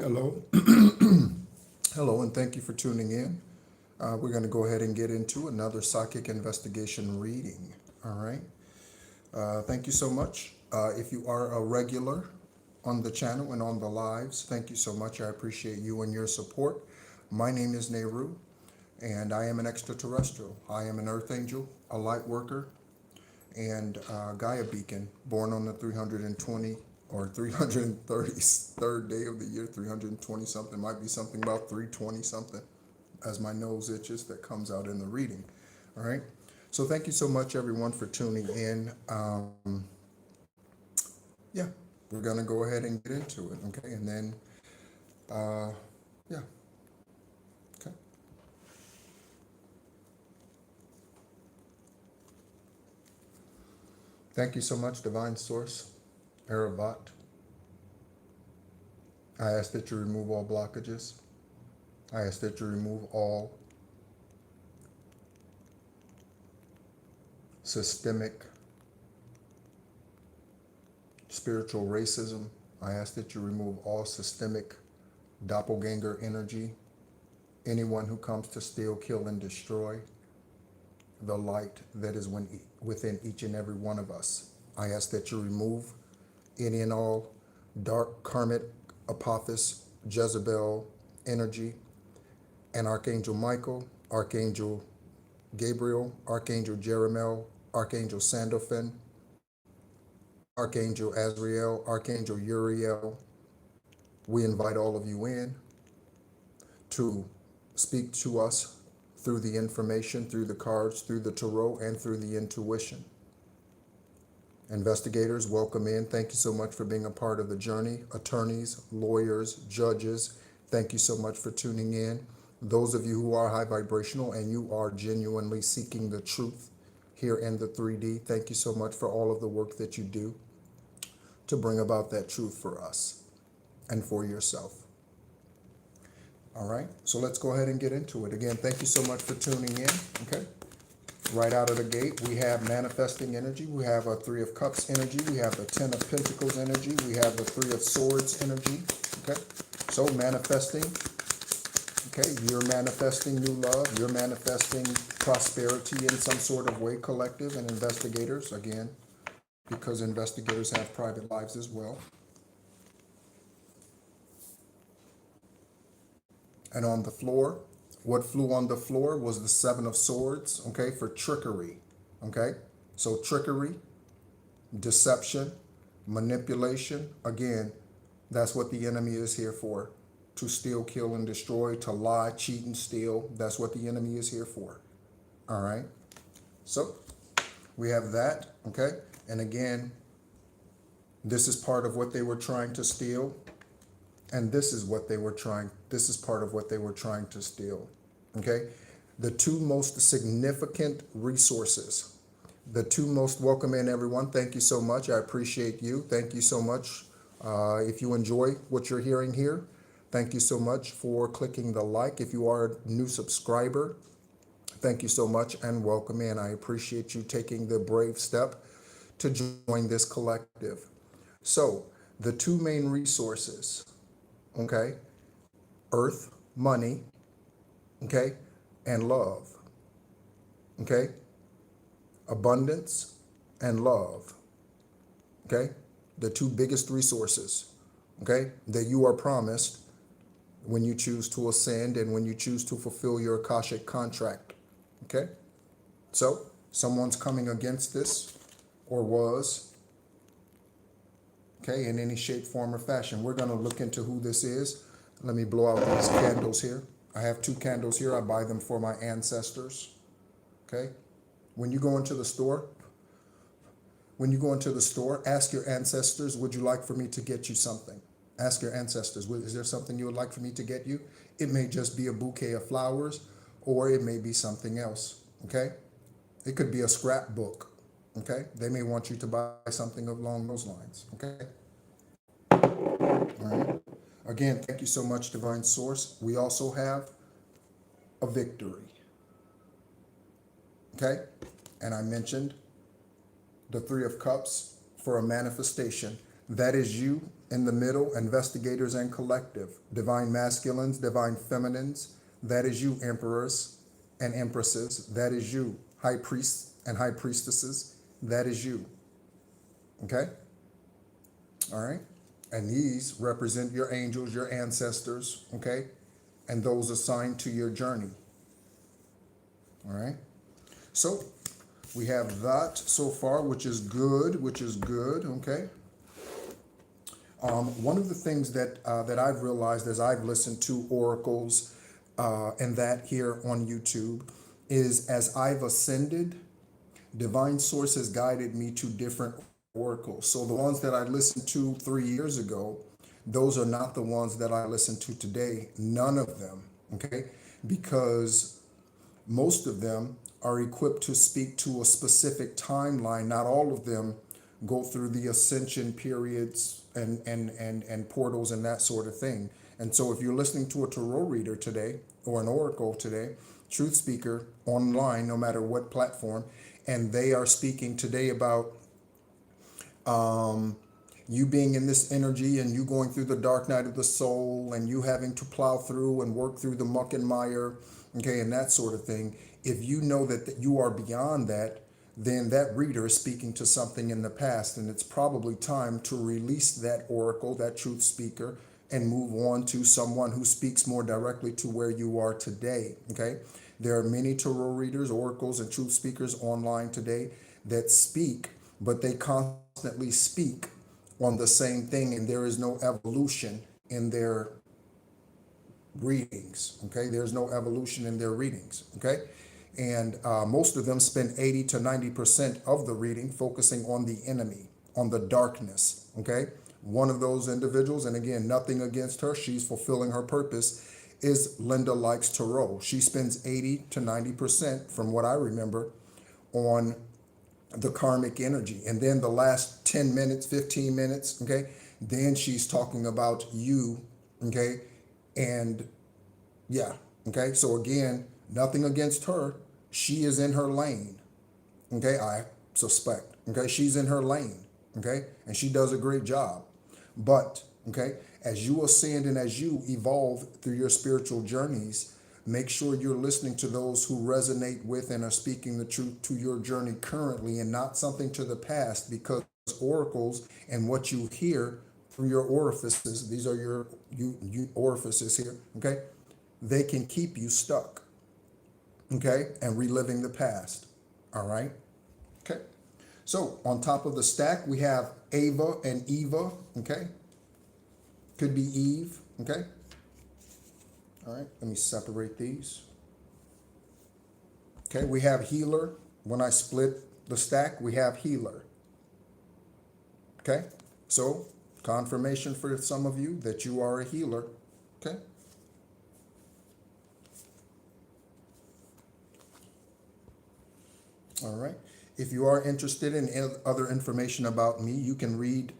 Hello. Hello, and thank you for tuning in. We're going to go ahead and get into another psychic investigation reading. All right. Thank you so much. If you are a regular on the channel and on the lives, thank you so much. I appreciate you and your support. My name is Nehru, and I am an extraterrestrial. I am an earth angel, a light worker, and Gaia beacon, born on the 320 or 333rd day of the year, 320 something, might be something about 320 something, as my nose itches, that comes out in the reading. All right. So thank you so much, everyone, for tuning in. Yeah, we're going to go ahead and get into it. Okay. And then, yeah. Okay. Thank you so much, Divine Source, Arabat. I ask that you remove all blockages. I ask that you remove all systemic spiritual racism. I ask that you remove all systemic doppelganger energy. Anyone who comes to steal, kill, and destroy the light that is within each and every one of us. I ask that you remove any and all dark karmic Apophis, Jezebel energy, and Archangel Michael, Archangel Gabriel, Archangel Jeremiel, Archangel Sandalphon, Archangel Azrael, Archangel Uriel. We invite all of you in to speak to us through the information, through the cards, through the tarot, and through the intuition. Investigators, welcome in. Thank you so much for being a part of the journey. Attorneys, lawyers, judges, thank you so much for tuning in. Those of you who are high vibrational and you are genuinely seeking the truth here in the 3D, thank you so much for all of the work that you do to bring about that truth for us and for yourself. All right, so let's go ahead and get into it. Again, thank you so much for tuning in. Okay. Right out of the gate, we have manifesting energy. We have a 3 of Cups energy. We have the 10 of Pentacles energy. We have the 3 of Swords energy. Okay, so manifesting. Okay, you're manifesting new love. You're manifesting prosperity in some sort of way, collective, and investigators, again, because investigators have private lives as well. And on the floor, what flew on the floor was the 7 of Swords, okay, for trickery, okay? So trickery, deception, manipulation, again, that's what the enemy is here for. To steal, kill, and destroy, to lie, cheat, and steal. That's what the enemy is here for, all right? So we have that, okay? And again, this is part of what they were trying to steal. And this is what they were trying, this is part of what they were trying to steal, okay? The 2 most significant resources, the 2 most, welcome in everyone. Thank you so much. I appreciate you. Thank you so much. If you enjoy what you're hearing here, thank you so much for clicking the like. If you are a new subscriber, thank you so much and welcome in. I appreciate you taking the brave step to join this collective. So the 2 main resources, okay, earth, money, okay, and love, okay, abundance and love, okay, the 2 biggest resources, okay, that you are promised when you choose to ascend and when you choose to fulfill your Akashic contract, okay? So someone's coming against this, or was, okay, in any shape, form, or fashion. We're going to look into who this is. Let me blow out these candles here. I have 2 candles here. I buy them for my ancestors, okay? When you go into the store, ask your ancestors, would you like for me to get you something? Ask your ancestors, is there something you would like for me to get you? It may just be a bouquet of flowers, or it may be something else, okay? It could be a scrapbook, okay? They may want you to buy something along those lines, okay? All right. Again, thank you so much, Divine Source. We also have a victory, okay? And I mentioned the 3 of Cups for a manifestation. That is you in the middle, investigators and collective, divine masculines, divine feminines, that is you, emperors and empresses, that is you, high priests and high priestesses, that is you. Okay? All right? And these represent your angels, your ancestors, okay? And those assigned to your journey. All right? So we have that so far, which is good, okay? One of the things that I've realized as I've listened to oracles and that here on YouTube is as I've ascended, divine source has guided me to different oracles. So the ones that I listened to 3 years ago, those are not the ones that I listen to today. None of them, okay? Because most of them are equipped to speak to a specific timeline. Not all of them go through the ascension periods and portals and that sort of thing. And so if you're listening to a tarot reader today or an oracle today, truth speaker online, no matter what platform, and they are speaking today about you being in this energy and you going through the dark night of the soul and you having to plow through and work through the muck and mire, okay, and that sort of thing. If you know that you are beyond that, then that reader is speaking to something in the past, and it's probably time to release that oracle, that truth speaker, and move on to someone who speaks more directly to where you are today, okay? There are many tarot readers, oracles, and truth speakers online today that speak, but they constantly speak on the same thing, and there is no evolution in their readings, okay? There's no evolution in their readings, okay? And most of them spend 80 to 90% of the reading focusing on the enemy, on the darkness, okay? One of those individuals, and again, nothing against her, she's fulfilling her purpose, is Linda Likes Tarot. She spends 80 to 90%, from what I remember, on the karmic energy. And then the last 10 minutes, 15 minutes, okay, then she's talking about you, okay? And yeah, okay, so again, nothing against her. She is in her lane, okay, I suspect, okay? She's in her lane, okay? And she does a great job. But, okay, as you ascend and as you evolve through your spiritual journeys, make sure you're listening to those who resonate with and are speaking the truth to your journey currently and not something to the past, because oracles and what you hear through your orifices, these are your orifices here, okay? They can keep you stuck, okay, and reliving the past, all right? Okay, so on top of the stack, we have Ava and Eva, okay? Could be Eve, okay? All right, let me separate these. Okay, we have healer. When I split the stack, we have healer. Okay, so confirmation for some of you that you are a healer, okay? All right. If you are interested in other information about me, you can read,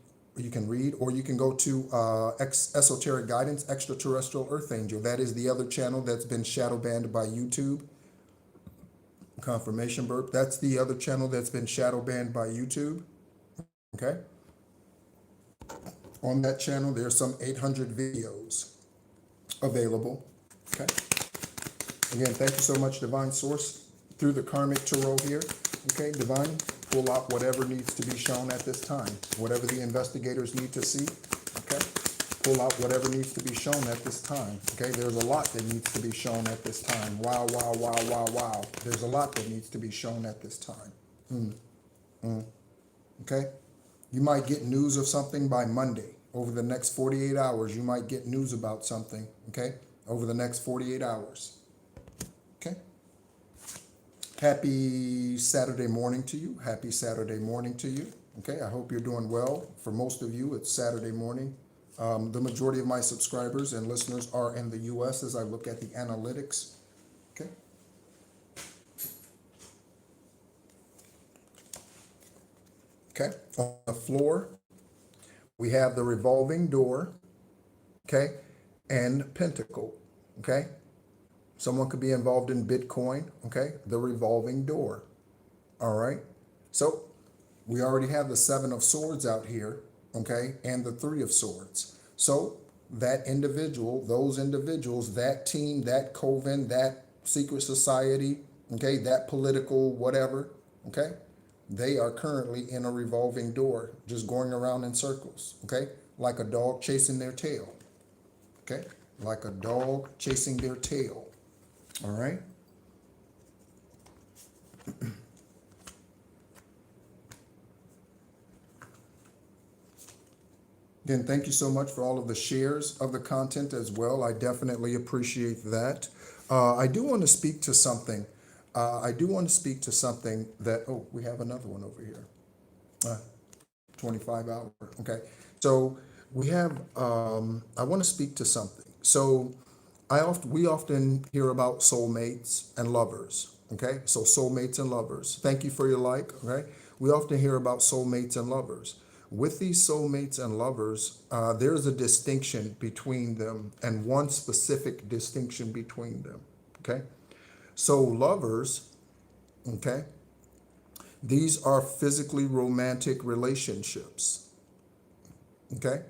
or you can go to Esoteric Guidance, Extraterrestrial Earth Angel. That is the other channel that's been shadow banned by YouTube. Confirmation burp. That's the other channel that's been shadow banned by YouTube. Okay. On that channel, there's some 800 videos available. Okay. Again, thank you so much, Divine Source, through the Karmic Tarot here. Okay, Divine, pull out whatever needs to be shown at this time. Whatever the investigators need to see, okay? Pull out whatever needs to be shown at this time. Okay, there's a lot that needs to be shown at this time. Wow, wow, wow, wow, wow. There's a lot that needs to be shown at this time. Okay? You might get news of something by Monday. Over the next 48 hours, you might get news about something, okay? Over the next 48 hours. Okay? Happy Saturday morning to you. Happy Saturday morning to you. Okay, I hope you're doing well. For most of you, it's Saturday morning. The majority of my subscribers and listeners are in the U.S. as I look at the analytics. Okay. Okay, on the floor, we have the revolving door, okay, and pentacle, okay? Someone could be involved in Bitcoin, okay? The revolving door, all right? So we already have the 7 of Swords out here, okay, and the Three of Swords. So that individual, those individuals, that team, that coven, that secret society, okay, that political whatever, okay, they are currently in a revolving door, just going around in circles, okay, like a dog chasing their tail, okay, like a dog chasing their tail, all right. Again, thank you so much for all of the shares of the content as well. I definitely appreciate that. I do want to speak to something. I do want to speak to something that, oh, we have another one over here. 25 hour. Okay. So we have, I want to speak to something. So we often hear about soulmates and lovers. Okay. So soulmates and lovers. Thank you for your like. Okay. We often hear about soulmates and lovers. With these soulmates and lovers, there's a distinction between them, and one specific distinction between them. Okay. So lovers, okay, these are physically romantic relationships. Okay.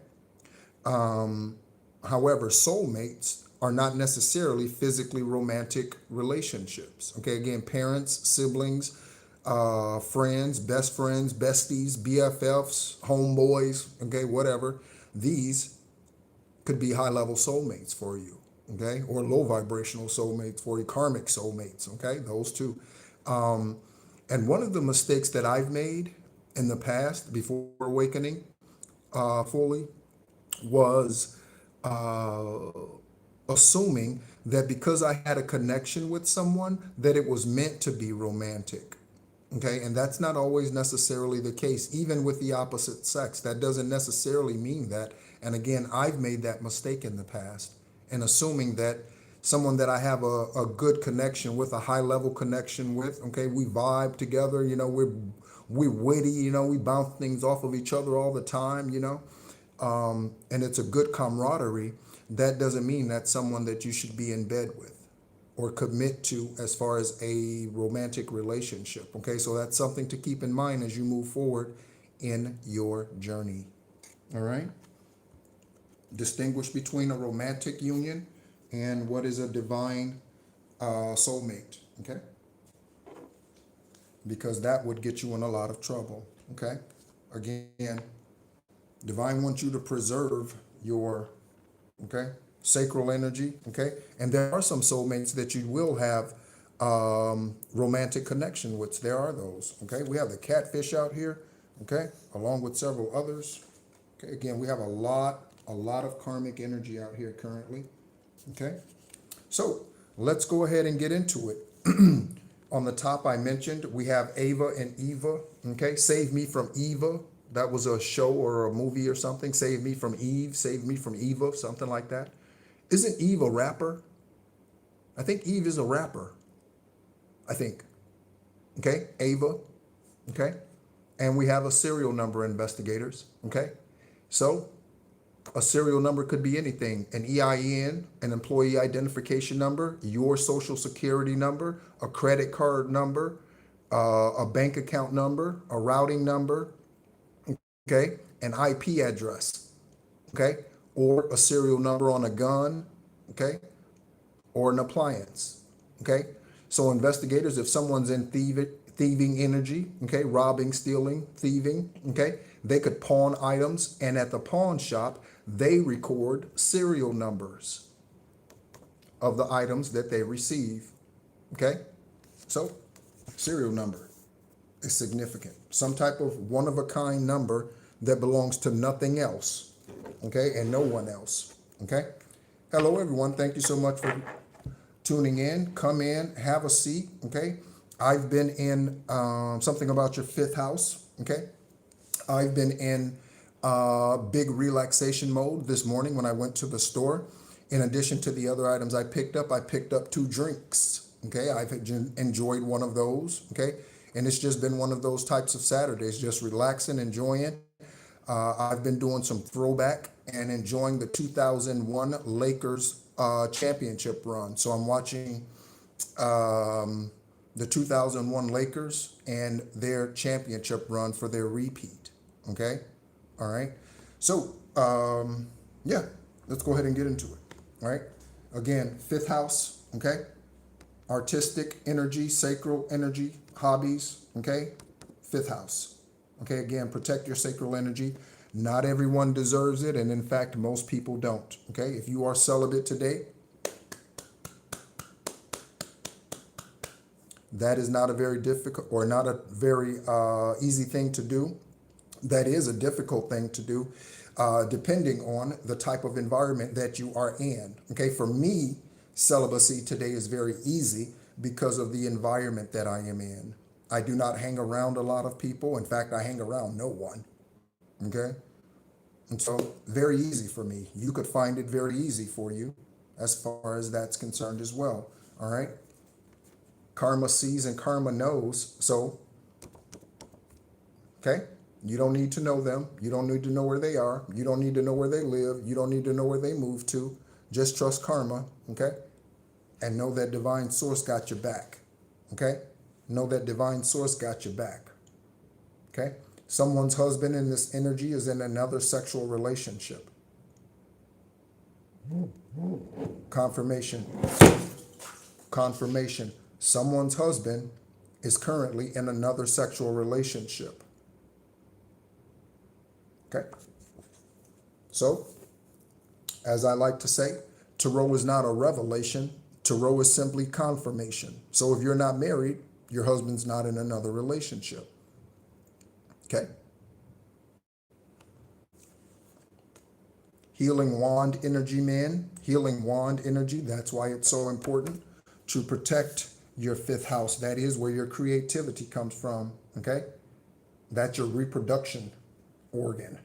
However, soulmates are not necessarily physically romantic relationships. Okay. Again, parents, siblings, friends, besties, BFFs, homeboys, okay, whatever. These could be high level soulmates for you, okay, or low vibrational soulmates for you, karmic soulmates, okay, those two. And one of the mistakes that I've made in the past before awakening fully was assuming that because I had a connection with someone that it was meant to be romantic. Okay, and that's not always necessarily the case, even with the opposite sex. That doesn't necessarily mean that. And again, I've made that mistake in the past, and assuming that someone that I have a good connection with, a high level connection with, okay, we vibe together, you know, we're witty, you know, we bounce things off of each other all the time, you know, and it's a good camaraderie. That doesn't mean that's someone that you should be in bed with or commit to as far as a romantic relationship. Okay, so that's something to keep in mind as you move forward in your journey. All right. Distinguish between a romantic union and what is a divine soulmate. Okay, because that would get you in a lot of trouble. Okay, again, divine wants you to preserve your, okay, sacral energy, okay, and there are some soulmates that you will have romantic connection with. There are those, okay. We have the catfish out here, okay, along with several others. Okay, again, we have a lot of karmic energy out here currently. Okay, so let's go ahead and get into it. On the top, I mentioned we have Ava and Eva. Okay, save me from Eva. That was a show or a movie or something. Save me from Eve, save me from Eva, something like that. Isn't Eve a rapper? I think Eve is a rapper. I think. Okay, Ava. Okay, and we have a serial number, investigators. Okay, so a serial number could be anything: an EIN, an employee identification number, your social security number, a credit card number, a bank account number, a routing number, okay, an IP address, okay, or a serial number on a gun, okay, or an appliance, okay. So investigators, if someone's in thieving energy, okay, robbing, stealing, thieving, okay, they could pawn items, and at the pawn shop, they record serial numbers of the items that they receive, okay. So serial number is significant. Some type of one-of-a-kind number that belongs to nothing else, okay, and no one else, okay. Hello, everyone. Thank you so much for tuning in. Come in, have a seat, okay. I've been in something about your fifth house, okay. I've been in big relaxation mode this morning when I went to the store. In addition to the other items I picked up 2 drinks, okay. I've enjoyed one of those, okay. And it's just been one of those types of Saturdays, just relaxing, enjoying. I've been doing some throwback and enjoying the 2001 Lakers championship run. So I'm watching the 2001 Lakers and their championship run for their repeat. Okay. All right. So, yeah, let's go ahead and get into it. All right. Again, fifth house, okay? Artistic energy, sacral energy, hobbies, okay? Fifth house. Okay, again, protect your sacral energy. Not everyone deserves it, and in fact, most people don't. Okay, if you are celibate today, that is not a very difficult or not a very easy thing to do. That is a difficult thing to do, depending on the type of environment that you are in. Okay, for me, celibacy today is very easy because of the environment that I am in. I do not hang around a lot of people. In fact, I hang around no one. Okay, and so very easy for me. You could find it very easy for you as far as that's concerned as well. All right. Karma sees and karma knows. So, okay, you don't need to know them. You don't need to know where they are. You don't need to know where they live. You don't need to know where they move to. Just trust karma, okay? And know that divine source got your back, okay? Know that divine source got your back, okay? Someone's husband in this energy is in another sexual relationship. Confirmation. Confirmation. Someone's husband is currently in another sexual relationship. Okay? So, as I like to say, tarot is not a revelation. Tarot is simply confirmation. So if you're not married, your husband's not in another relationship. Okay? Healing wand energy, man. Healing wand energy. That's why it's so important to protect your fifth house. That is where your creativity comes from. Okay? That's your reproduction organ.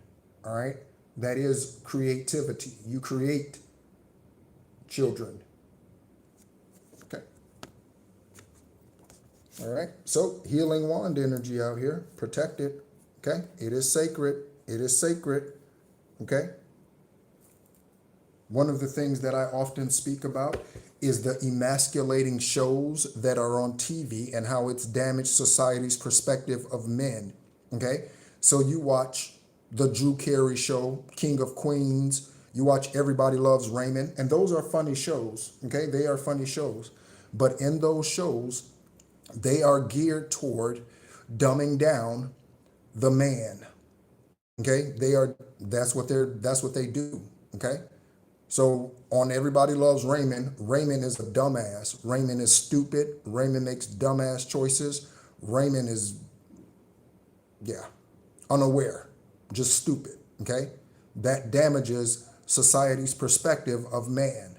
All right? That is creativity. You create children. Okay. All right. So healing wand energy out here. Protect it. Okay. It is sacred. It is sacred. Okay. One of the things that I often speak about is the emasculating shows that are on TV and how it's damaged society's perspective of men. Okay. So you watch the Drew Carey show, King of Queens. You watch Everybody Loves Raymond, and those are funny shows, okay? They are funny shows. But in those shows, they are geared toward dumbing down the man, okay? That's what they do, okay? So on Everybody Loves Raymond, Raymond is a dumbass. Raymond is stupid. Raymond makes dumbass choices. Raymond is, unaware. Just stupid, okay? That damages society's perspective of man.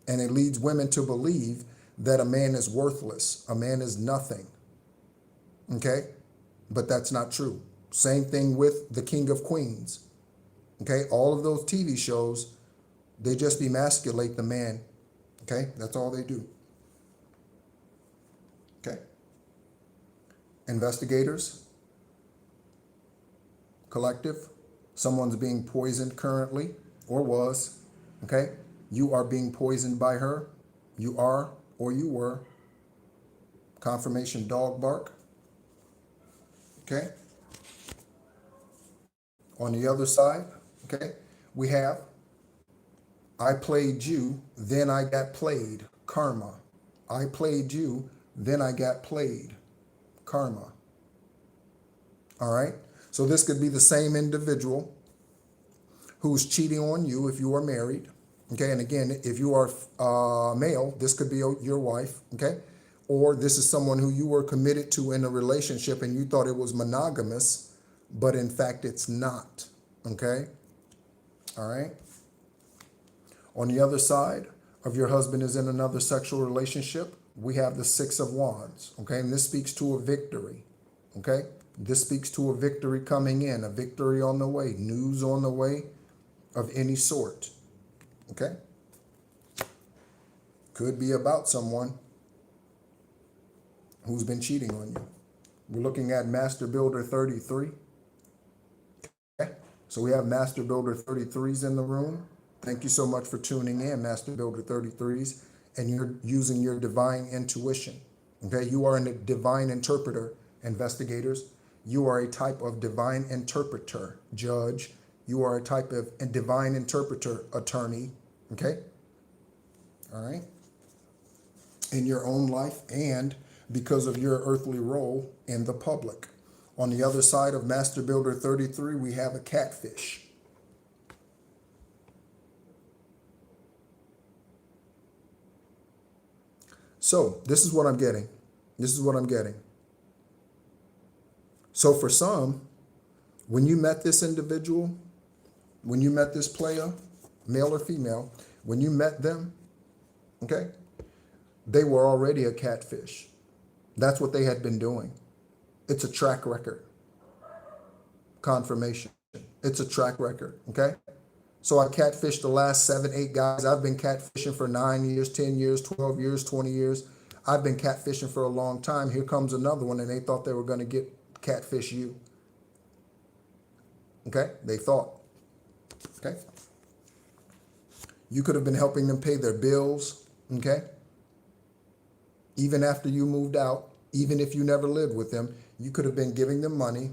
And it leads women to believe that a man is worthless. A man is nothing, okay? But that's not true. Same thing with the King of Queens, okay? All of those TV shows, they just emasculate the man, okay? That's all they do, okay? Investigators, collective, someone's being poisoned currently or was, okay? You are being poisoned by her. You are or you were. Confirmation dog bark, okay? On the other side, okay, we have I played you, then I got played, karma. I played you, then I got played, karma. All right? So this could be the same individual who's cheating on you if you are married. Okay, and again, if you are male, this could be your wife, okay? Or this is someone who you were committed to in a relationship and you thought it was monogamous, but in fact it's not, okay? All right? On the other side of your husband is in another sexual relationship, we have the Six of Wands, okay? And this speaks to a victory, okay? This speaks to a victory coming in, a victory on the way, news on the way of any sort, okay? Could be about someone who's been cheating on you. We're looking at Master Builder 33. Okay? So we have Master Builder 33s in the room. Thank you so much for tuning in, Master Builder 33s, and you're using your divine intuition. Okay, you are a divine interpreter, investigators. You are a type of divine interpreter, judge, You are a type of a divine interpreter attorney, okay? All right? In your own life and because of your earthly role in the public. On the other side of Master Builder 33, we have a catfish. So this is what I'm getting. This is what I'm getting. So for some, when you met this individual, when you met this player, male or female, when you met them, okay, they were already a catfish. That's what they had been doing. It's a track record. Confirmation. It's a track record, okay? So I catfished the last 7, 8 guys. I've been catfishing for 9 years, 10 years, 12 years, 20 years. I've been catfishing for a long time. Here comes another one, and they thought they were going to get catfish you. Okay? They thought. Okay? You could have been helping them pay their bills, okay? Even after you moved out, even if you never lived with them, you could have been giving them money,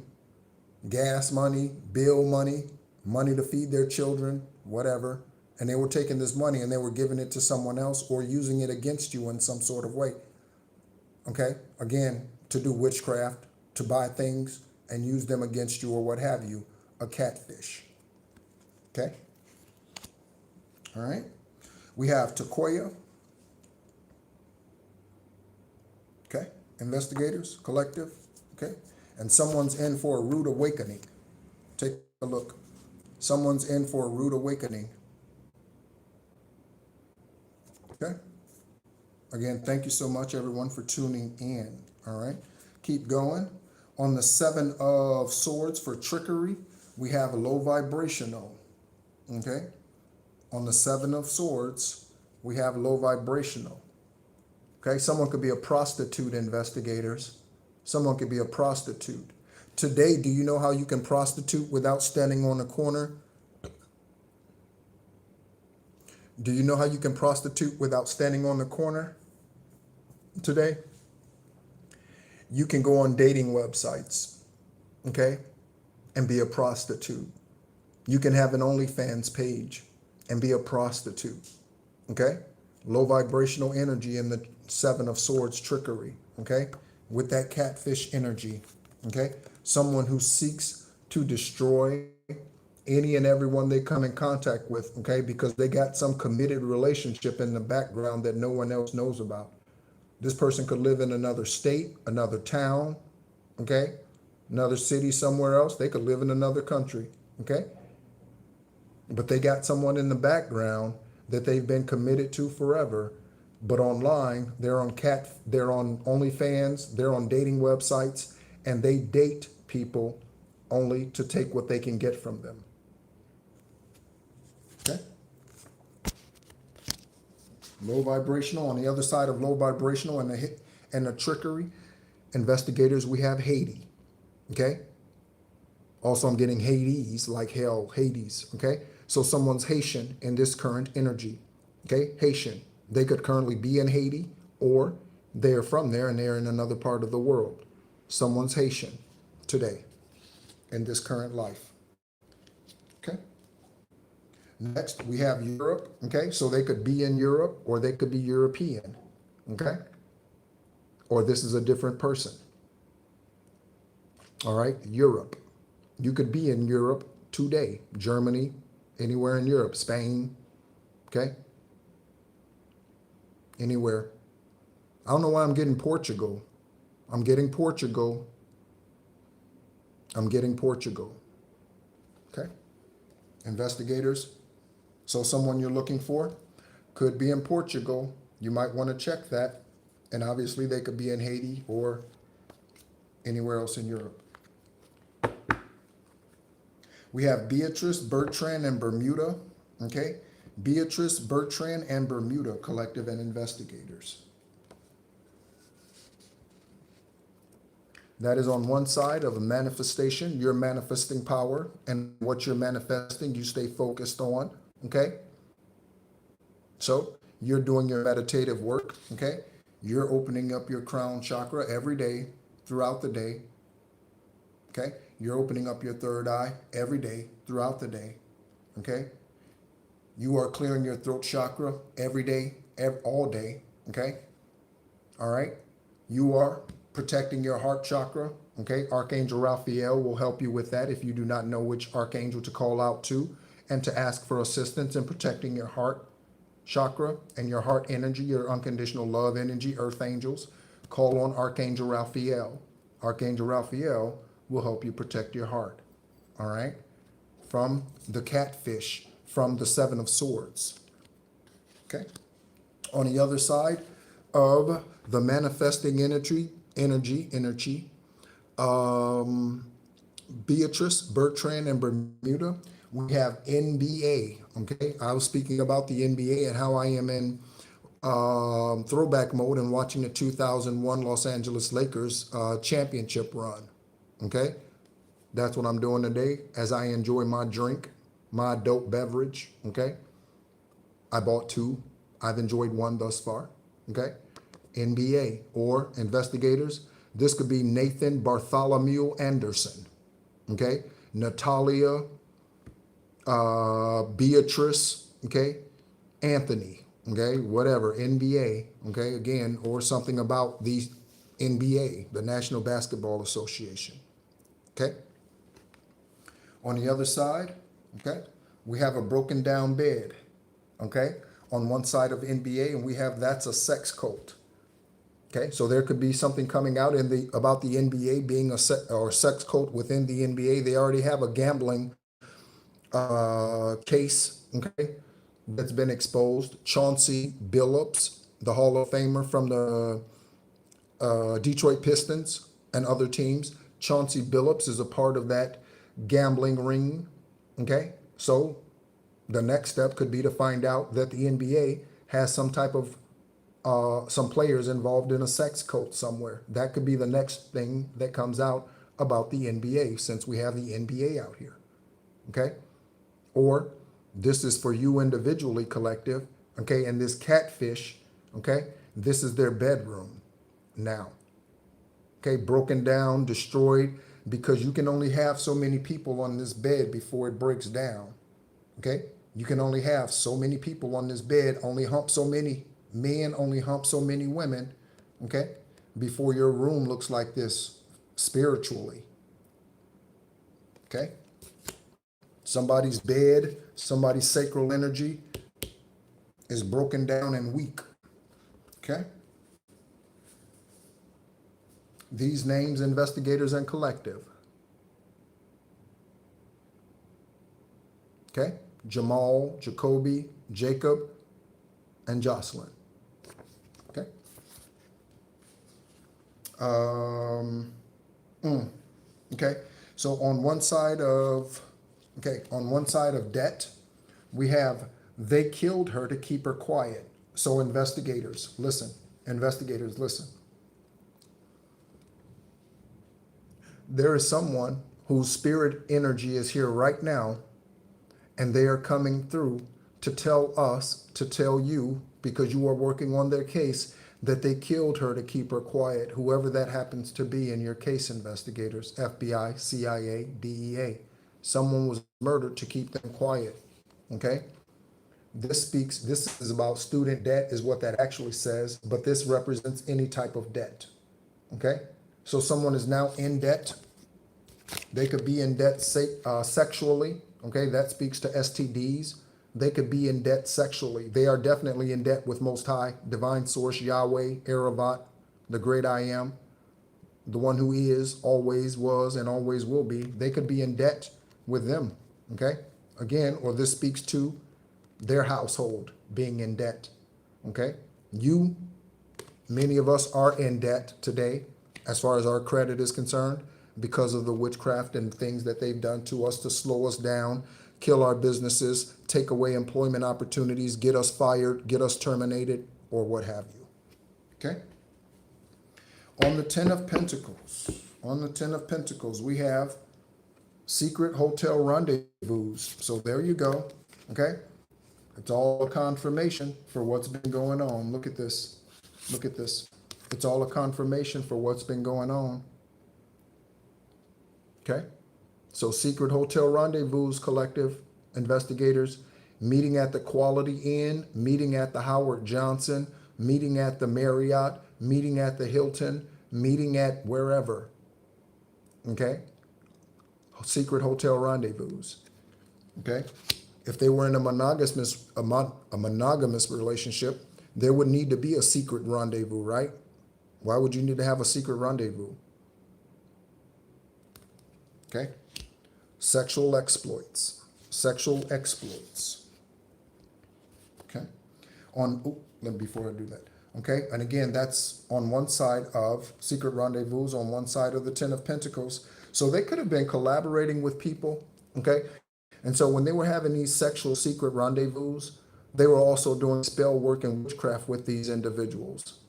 gas money, bill money, money to feed their children, whatever. And they were taking this money and they were giving it to someone else or using it against you in some sort of way. Okay? Again, to do witchcraft, to buy things and use them against you or what have you. A catfish. Okay? All right? We have Takoya. Okay? Investigators, collective. Okay? And someone's in for a rude awakening. Take a look. Someone's in for a rude awakening. Okay? Again, thank you so much, everyone, for tuning in. All right? Keep going. On the 7 of Swords for trickery, we have a low vibrational. Okay? On the 7 of Swords, we have low vibrational. Okay? Someone could be a prostitute, investigators. Someone could be a prostitute. Today, do you know how you can prostitute without standing on a corner? Do you know how you can prostitute without standing on the corner today? You can go on dating websites, okay, and be a prostitute. You can have an OnlyFans page and be a prostitute, okay? Low vibrational energy in the 7 of Swords trickery, okay? With that catfish energy, okay? Someone who seeks to destroy any and everyone they come in contact with, okay? Because they got some committed relationship in the background that no one else knows about. This person could live in another state, another town, okay? Another city somewhere else. They could live in another country, okay? But they got someone in the background that they've been committed to forever. But online, they're on OnlyFans, they're on dating websites, and they date people only to take what they can get from them. Okay? Low vibrational. On the other side of low vibrational and the trickery, investigators, we have Haiti. Okay? Also, I'm getting Hades, like hell, Hades. Okay? So someone's Haitian in this current energy. Okay? Haitian. They could currently be in Haiti, or they're from there and they're in another part of the world. Someone's Haitian today in this current life. Okay? Next, we have Europe. Okay? So they could be in Europe or they could be European. Okay? Or this is a different person. All right? Europe. You could be in Europe today. Germany, anywhere in Europe. Spain. Okay? Anywhere. I don't know why I'm getting Portugal. I'm getting Portugal. I'm getting Portugal. Okay? Investigators. So someone you're looking for could be in Portugal. You might want to check that. And obviously they could be in Haiti or anywhere else in Europe. We have Beatrice, Bertrand, and Bermuda. Okay? Beatrice, Bertrand, and Bermuda Collective and Investigators. That is on one side of a manifestation. You're manifesting power, and what you're manifesting, you stay focused on, okay? So you're doing your meditative work, okay? You're opening up your crown chakra every day, throughout the day, okay? You're opening up your third eye every day, throughout the day. Okay? You are clearing your throat chakra every day, all day. Okay? All right? You are protecting your heart chakra. Okay? Archangel Raphael will help you with that if you do not know which archangel to call out to and to ask for assistance in protecting your heart chakra and your heart energy, your unconditional love energy, earth angels. Call on Archangel Raphael. Archangel Raphael will help you protect your heart. All right? From the catfish, from the Seven of Swords. Okay? On the other side of the manifesting energy, Beatrice, Bertrand, and Bermuda, we have N.B.A. Okay, I was speaking about the N.B.A. and how I am in throwback mode and watching the 2001 Los Angeles Lakers championship run. Okay, that's what I'm doing today as I enjoy my drink, my adult beverage. Okay, I bought two. I've enjoyed one thus far. Okay, N.B.A. or investigators. This could be Nathan Bartholomew Anderson. Okay, Natalia, Beatrice, okay, Anthony, okay, whatever, N.B.A., okay, again, or something about the N.B.A., the National Basketball Association, okay. On the other side, okay, we have a broken down bed, okay, on one side of N.B.A., and we have that's a sex cult. Okay, so there could be something coming out about the N.B.A. being a sex cult within the N.B.A. They already have a gambling case, okay, that's been exposed. Chauncey Billups, the Hall of Famer from the Detroit Pistons and other teams. Chauncey Billups is a part of that gambling ring, okay? So the next step could be to find out that the NBA has some type of some players involved in a sex cult somewhere. That could be the next thing that comes out about the NBA, since we have the NBA out here, okay? Or this is for you individually, collective, okay? And this catfish, okay? This is their bedroom now, okay? Broken down, destroyed, because you can only have so many people on this bed before it breaks down, okay? You can only have so many people on this bed, only hump so many men, only hump so many women, okay? Before your room looks like this spiritually, okay? Somebody's bed, somebody's sacral energy is broken down and weak, okay? These names, investigators and collective, okay? Jamal, Jacoby, Jacob, and Jocelyn, okay? Okay, so on one side of debt, we have they killed her to keep her quiet. So investigators, listen. Investigators, listen. There is someone whose spirit energy is here right now, and they are coming through to tell us, to tell you, because you are working on their case, that they killed her to keep her quiet, whoever that happens to be in your case, investigators, FBI, CIA, DEA. Someone was murdered to keep them quiet, okay? This is about student debt is what that actually says, but this represents any type of debt, okay? So someone is now in debt. They could be in debt sexually, okay? That speaks to STDs. They could be in debt sexually. They are definitely in debt with Most High, Divine Source, Yahweh, Eravat, the Great I Am, the one who is, always was, and always will be. They could be in debt with them, okay? Again, or this speaks to their household being in debt, okay? Many of us are in debt today as far as our credit is concerned because of the witchcraft and things that they've done to us to slow us down, kill our businesses, take away employment opportunities, get us fired, get us terminated, or what have you, okay? On the Ten of Pentacles, we have secret hotel rendezvous. So there you go, okay? It's all a confirmation for what's been going on. Look at this. Look at this. It's all a confirmation for what's been going on. Okay? So secret hotel rendezvous, collective investigators, meeting at the Quality Inn, meeting at the Howard Johnson, meeting at the Marriott, meeting at the Hilton, meeting at wherever. Okay? Secret hotel rendezvous. Okay? If they were in a monogamous relationship, there would need to be a secret rendezvous, right? Why would you need to have a secret rendezvous? Okay? Sexual exploits. Sexual exploits. Okay? Before I do that. Okay? And again, that's on one side of secret rendezvous, on one side of the Ten of Pentacles. So they could have been collaborating with people. Okay? And so when they were having these sexual secret rendezvous, they were also doing spell work and witchcraft with these individuals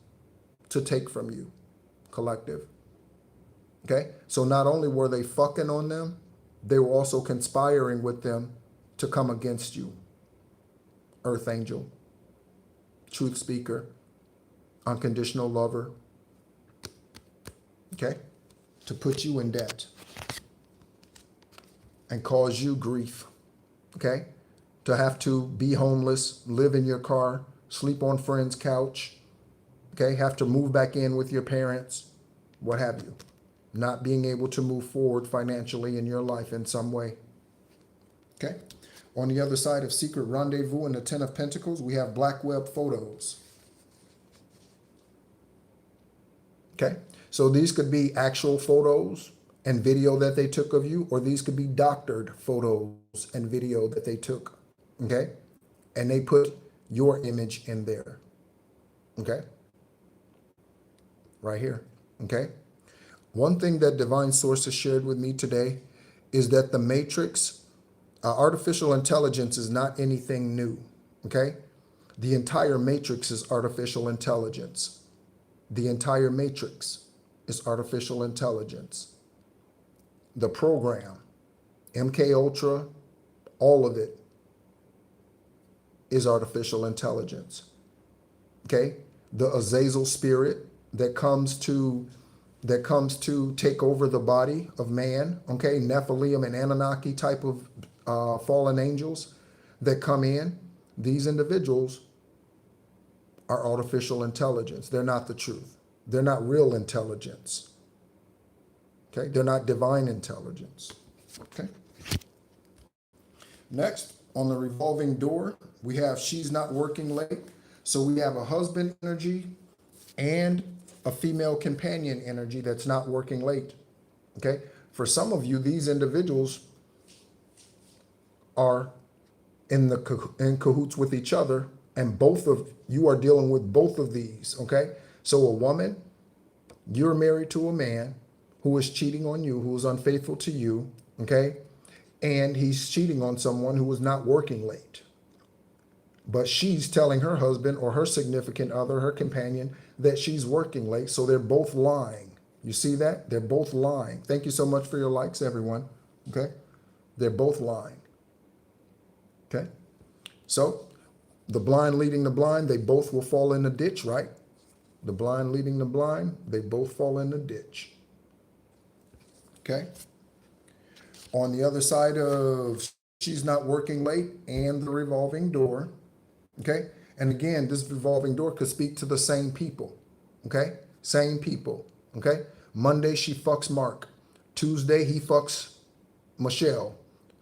to take from you, collective. Okay? So not only were they fucking on them, they were also conspiring with them to come against you. Earth angel, truth speaker, unconditional lover. Okay? To put you in debt and cause you grief. Okay? To have to be homeless, live in your car, sleep on friend's couch. Okay? Have to move back in with your parents, what have you. Not being able to move forward financially in your life in some way. Okay? On the other side of secret rendezvous in the Ten of Pentacles, we have black web photos. Okay? So these could be actual photos and video that they took of you, or these could be doctored photos and video that they took. Okay? And they put your image in there. Okay? Right here. Okay? One thing that Divine Source has shared with me today is that the matrix, artificial intelligence is not anything new. Okay? The entire matrix is artificial intelligence. The entire matrix is artificial intelligence. The program, MK Ultra, all of it is artificial intelligence. Okay? The Azazel spirit that comes to take over the body of man, okay? Nephilim and Anunnaki type of fallen angels that come in, these individuals are artificial intelligence. They're not the truth. They're not real intelligence. Okay? They're not divine intelligence. Okay? Next, on the revolving door, we have she's not working late. So we have a husband energy and a female companion energy that's not working late. Okay? For some of you, these individuals are in cahoots with each other, and both of you are dealing with both of these. Okay? So a woman, you're married to a man who is cheating on you, who is unfaithful to you, okay? And he's cheating on someone who is not working late. But she's telling her husband or her significant other, her companion, that she's working late. So they're both lying. You see that? They're both lying. Thank you so much for your likes, everyone. Okay? They're both lying. Okay? So the blind leading the blind, they both will fall in the ditch, right? The blind leading the blind, they both fall in the ditch. Okay? On the other side of she's not working late and the revolving door, okay? And again, this revolving door could speak to the same people, okay? Same people, okay? Monday, she fucks Mark. Tuesday, he fucks Michelle.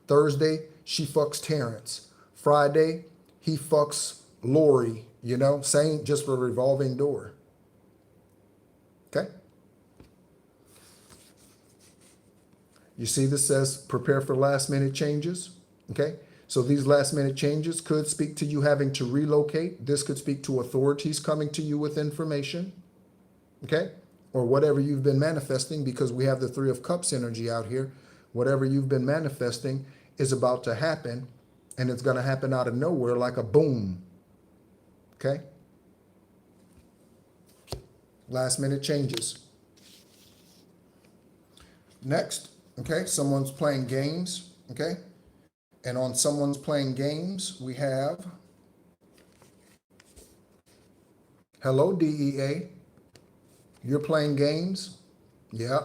Thursday, she fucks Terrence. Friday, he fucks Lori, you know? Same, just for a revolving door. Okay? You see this says prepare for last minute changes. Okay? So these last minute changes could speak to you having to relocate. This could speak to authorities coming to you with information. Okay? Or whatever you've been manifesting, because we have the Three of Cups energy out here. Whatever you've been manifesting is about to happen, and it's going to happen out of nowhere like a boom. Okay? Last minute changes. Next, okay, someone's playing games, okay? And on someone's playing games, we have, hello, DEA. You're playing games? Yeah,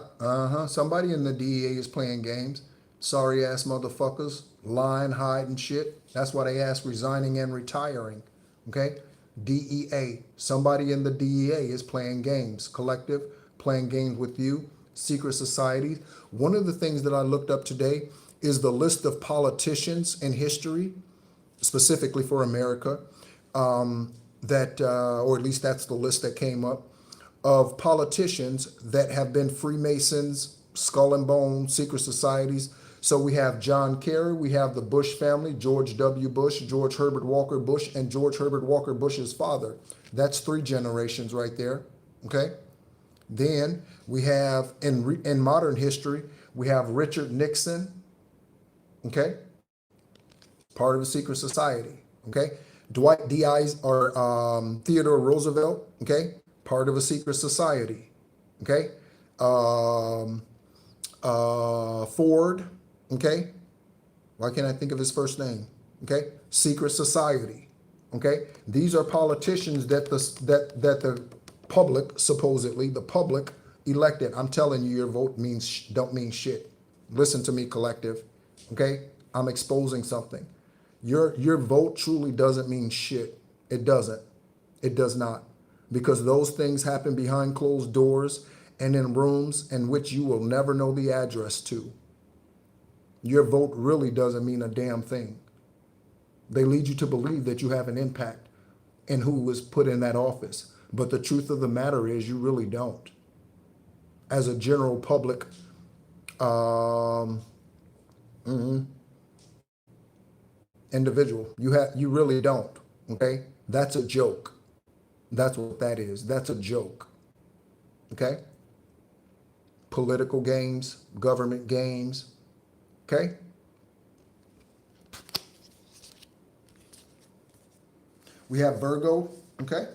somebody in the DEA is playing games. Sorry ass motherfuckers, lying, hiding shit. That's why they ask resigning and retiring. Okay? DEA. Somebody in the DEA is playing games. Collective, playing games with you. Secret societies. One of the things that I looked up today is the list of politicians in history, specifically for America, or at least that's the list that came up, of politicians that have been Freemasons, Skull and Bone, secret societies. So we have John Kerry, we have the Bush family, George W. Bush, George Herbert Walker Bush, and George Herbert Walker Bush's father. That's 3 generations right there, okay? Then we have, in modern history, we have Richard Nixon, okay? Part of a secret society, okay? Dwight D. or Theodore Roosevelt, okay? Part of a secret society, okay? Ford, okay? Why can't I think of his first name? Okay? Secret society, okay? These are politicians that the public, supposedly, the public elected. I'm telling you, your vote don't mean shit. Listen to me, collective, okay? I'm exposing something. Your vote truly doesn't mean shit. It doesn't. It does not. Because those things happen behind closed doors and in rooms in which you will never know the address to. Your vote really doesn't mean a damn thing. They lead you to believe that you have an impact in who was put in that office. But the truth of the matter is you really don't. As a general public individual, you really don't, okay? That's a joke. That's what that is. That's a joke, okay? Political games, government games, okay? We have Virgo, okay?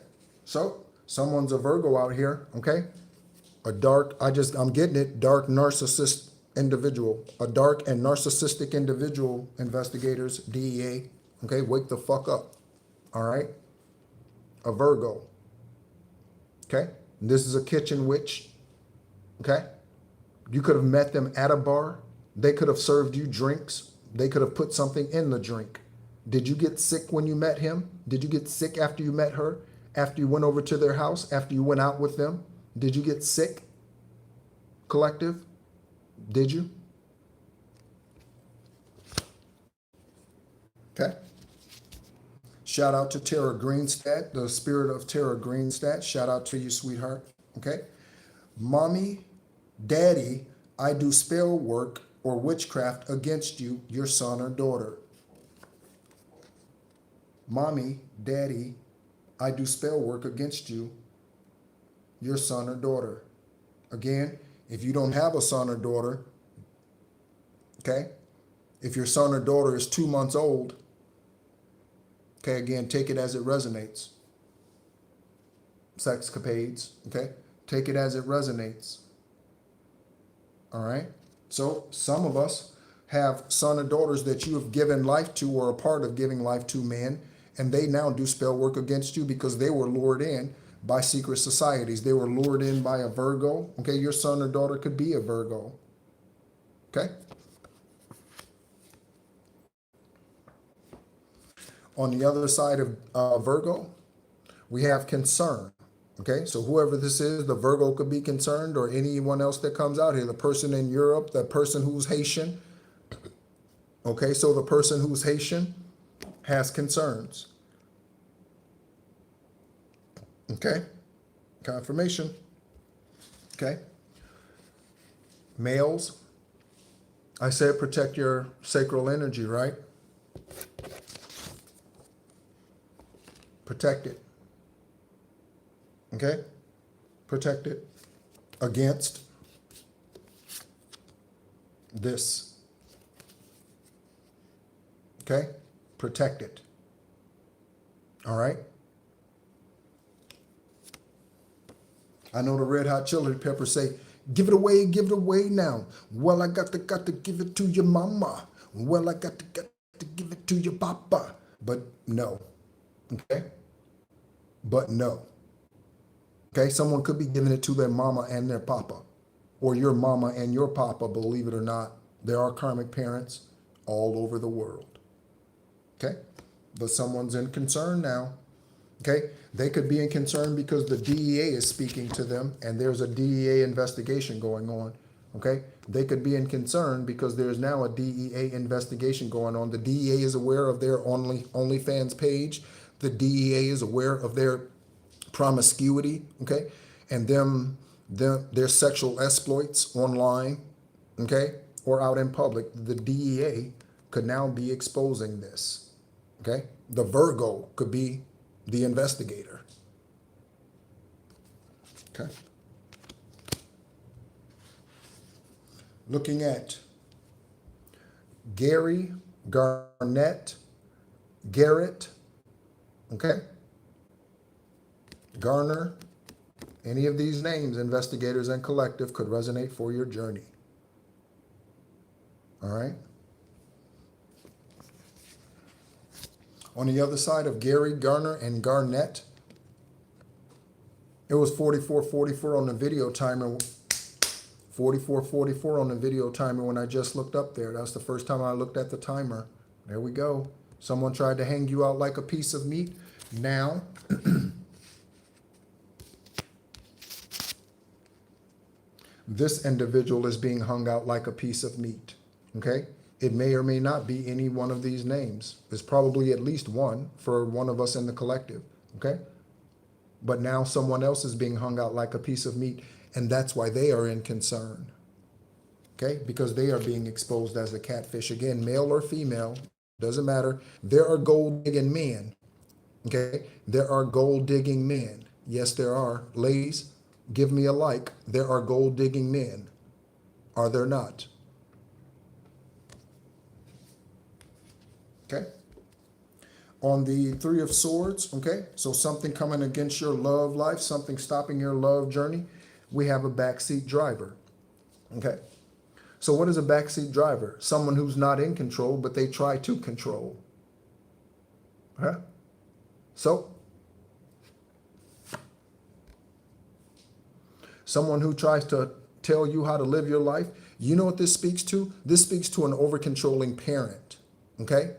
So someone's a Virgo out here, okay? I'm getting it, dark narcissist individual, a dark and narcissistic individual, investigators, DEA, okay? Wake the fuck up, all right? A Virgo, okay? This is a kitchen witch, okay? You could have met them at a bar. They could have served you drinks. They could have put something in the drink. Did you get sick when you met him? Did you get sick after you met her? After you went over to their house? After you went out with them? Did you get sick? Collective? Did you? Okay. Shout out to Tara Greenstadt, the spirit of Tara Greenstadt. Shout out to you, sweetheart. Okay. Mommy, daddy, I do spell work or witchcraft against you, your son or daughter. Mommy, daddy, I do spell work against you, your son or daughter. Again, if you don't have a son or daughter, okay, if your son or daughter is 2 months old, okay, again, take it as it resonates. Sexcapades, okay? Take it as it resonates. All right? So some of us have son or daughters that you have given life to or are part of giving life to, men, and they now do spell work against you because they were lured in by secret societies. They were lured in by a Virgo. Okay, your son or daughter could be a Virgo. Okay? On the other side of Virgo, we have concern. Okay, so whoever this is, the Virgo could be concerned, or anyone else that comes out here, the person in Europe, the person who's Haitian. Okay, so the person who's Haitian has concerns. Okay, confirmation. Okay, males, I said protect your sacral energy, right? Protect it. Okay? Protect it against this. Okay? Protect it. All right? I know the Red Hot Chili Peppers say, give it away now. Well, I got to give it to your mama. Well, I got to give it to your papa. But no. Okay? But no. Okay, someone could be giving it to their mama and their papa, or your mama and your papa, believe it or not. There are karmic parents all over the world. Okay? But someone's in concern now. Okay? They could be in concern because the DEA is speaking to them and there's a DEA investigation going on. Okay? They could be in concern because there's now a DEA investigation going on. The DEA is aware of their OnlyFans page. The DEA is aware of their promiscuity, okay? And their sexual exploits online, okay? Or out in public. The DEA could now be exposing this, okay? The Virgo could be the investigator, okay? Looking at Gary, Garnett, Garrett, okay? Garner, any of these names, investigators and collective, could resonate for your journey. All right? On the other side of Gary, Garner, and Garnett, it was 4444 on the video timer. 4444 on the video timer when I just looked up there. That's the first time I looked at the timer. There we go. Someone tried to hang you out like a piece of meat. Now, this individual is being hung out like a piece of meat, okay? It may or may not be any one of these names. There's probably at least one for one of us in the collective, okay? But now someone else is being hung out like a piece of meat, and that's why they are in concern, okay? Because they are being exposed as a catfish. Again, male or female, doesn't matter. There are gold-digging men, okay? There are gold-digging men. Yes, there are. Ladies, give me a like. There are gold-digging men. Are there not? Okay? On the Three of Swords, okay? So something coming against your love life, something stopping your love journey. We have a backseat driver, okay? So what is a backseat driver? Someone who's not in control, but they try to control. Huh? So, someone who tries to tell you how to live your life. You know what this speaks to? This speaks to an over-controlling parent, okay?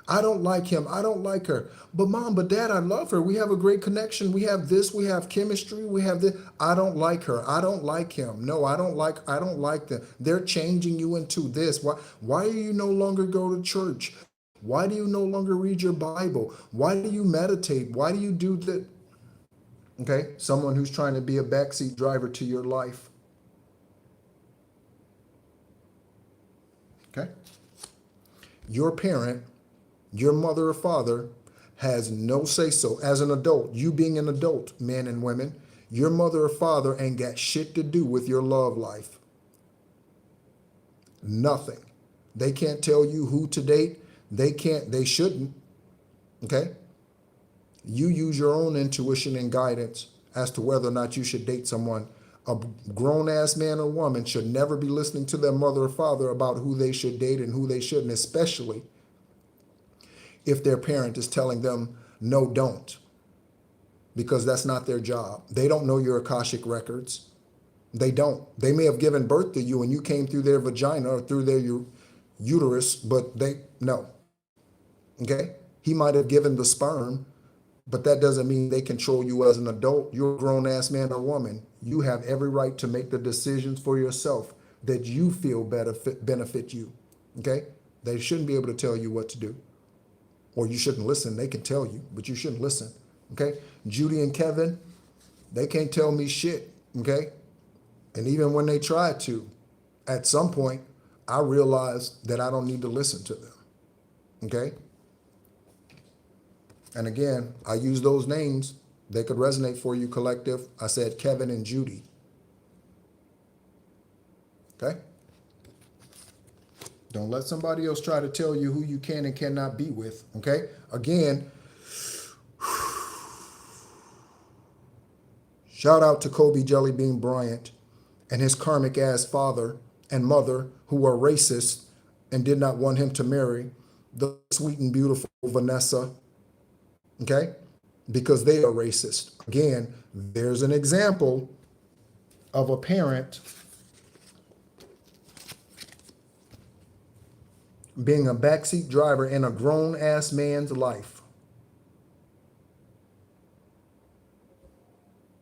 I don't like him. I don't like her. But mom, but dad, I love her. We have a great connection. We have this. We have chemistry. We have this. I don't like her. I don't like him. No, I don't like them. They're changing you into this. Why do you no longer go to church? Why do you no longer read your Bible? Why do you meditate? Why do you do that? Okay, someone who's trying to be a backseat driver to your life. Okay, your parent, your mother or father, has no say-so. As an adult, you being an adult, men and women, your mother or father ain't got shit to do with your love life. Nothing. They can't tell you who to date. They shouldn't. Okay? You use your own intuition and guidance as to whether or not you should date someone. A grown-ass man or woman should never be listening to their mother or father about who they should date and who they shouldn't, especially if their parent is telling them, no, don't, because that's not their job. They don't know your Akashic records. They don't. They may have given birth to you and you came through their vagina or through their uterus, but no. Okay? He might have given the sperm, but that doesn't mean they control you as an adult. You're a grown-ass man or woman. You have every right to make the decisions for yourself that you feel benefit you. Okay? They shouldn't be able to tell you what to do. Or you shouldn't listen. They can tell you, but you shouldn't listen. Okay? Judy and Kevin, they can't tell me shit. Okay? And even when they try to, at some point, I realized that I don't need to listen to them. Okay? And again, I use those names. They could resonate for you, collective. I said Kevin and Judy. Okay? Don't let somebody else try to tell you who you can and cannot be with, okay? Again, shout out to Kobe Jellybean Bryant and his karmic ass father and mother who were racist and did not want him to marry the sweet and beautiful Vanessa, okay? Because they are racist. Again, there's an example of a parent being a backseat driver in a grown-ass man's life.